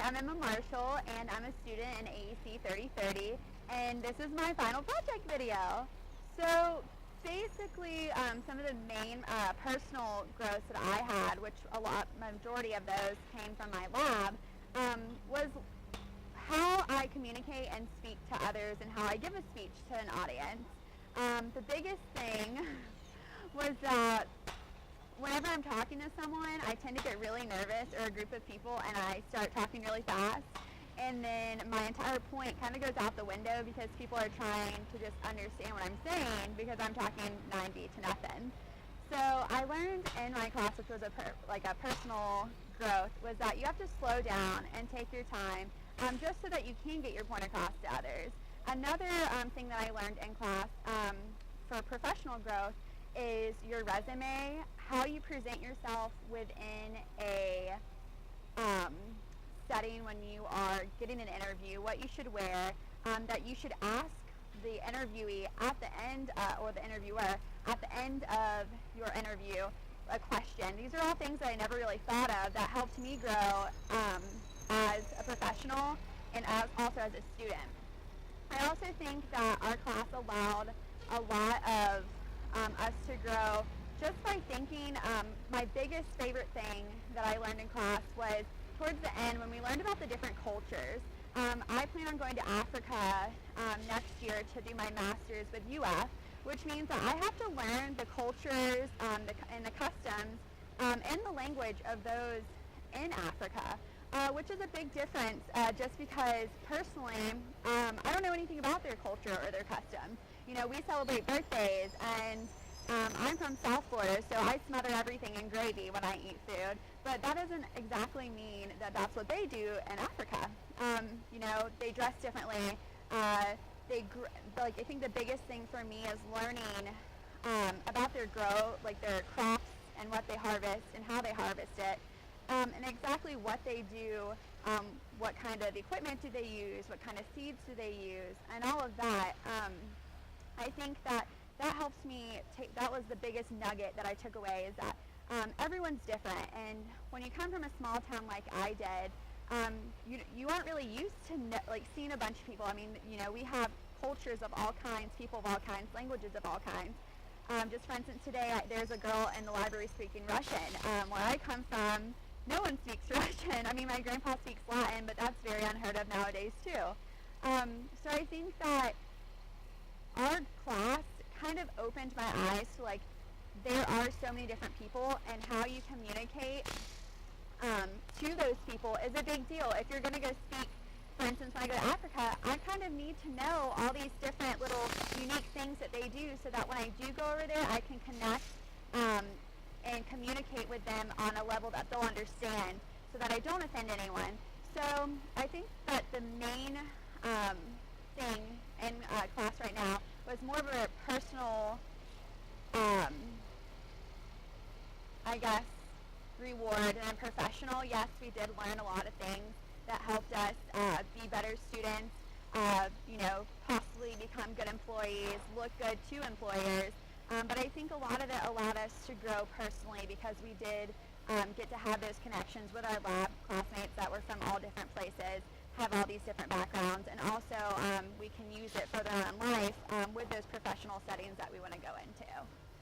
I'm Emma Marshall, and I'm a student in AEC 3030, and this is my final project video. So basically, some of the main personal growths that I had, which majority of those came from my lab, was how I communicate and speak to others and how I give a speech to an audience. The biggest thing was that whenever I'm talking to someone, I tend to get really nervous, or a group of people, and I start talking really fast. And then my entire point kind of goes out the window because people are trying to just understand what I'm saying because I'm talking 90 to nothing. So I learned in my class, which was a personal growth, was that you have to slow down and take your time just so that you can get your point across to others. Another thing that I learned in class for professional growth is your resume, how you present yourself within a setting when you are getting an interview, what you should wear, that you should ask the interviewee at the end, or the interviewer at the end of your interview, a question. These are all things that I never really thought of that helped me grow as a professional and also as a student. I also think that our class allowed a lot of us to grow just by thinking. My biggest favorite thing that I learned in class was towards the end when we learned about the different cultures. I plan on going to Africa next year to do my master's with UF, which means that I have to learn the cultures and the customs and the language of those in Africa, which is a big difference just because personally I don't know anything about their culture or their customs. You know, we celebrate birthdays, and I'm from South Florida, so I smother everything in gravy when I eat food, but that doesn't exactly mean that that's what they do in Africa. You know, they dress differently. I think the biggest thing for me is learning about their their crops and what they harvest and how they harvest it, and exactly what they do, what kind of equipment do they use, what kind of seeds do they use, and all of that. I think that helps me that was the biggest nugget that I took away, is that everyone's different, and when you come from a small town like I did, you aren't really used to seeing a bunch of people. I mean, you know, we have cultures of all kinds, people of all kinds, languages of all kinds. Just for instance, today there's a girl in the library speaking Russian. Where I come from, no one speaks Russian. I mean, my grandpa speaks Latin, but that's very unheard of nowadays too. So I think that our class kind of opened my eyes to there are so many different people, and how you communicate to those people is a big deal. If you're going to go speak, for instance, when I go to Africa, I kind of need to know all these different little unique things that they do, so that when I do go over there, I can connect and communicate with them on a level that they'll understand, so that I don't offend anyone. So I think that the main thing in class right now was more of a personal, I guess, reward and professional. Yes, we did learn a lot of things that helped us be better students, you know, possibly become good employees, look good to employers. But I think a lot of it allowed us to grow personally, because we did get to have those connections with our lab classmates that were from all different places, have all these different backgrounds, and also we can use it further on in life with those professional settings that we want to go into.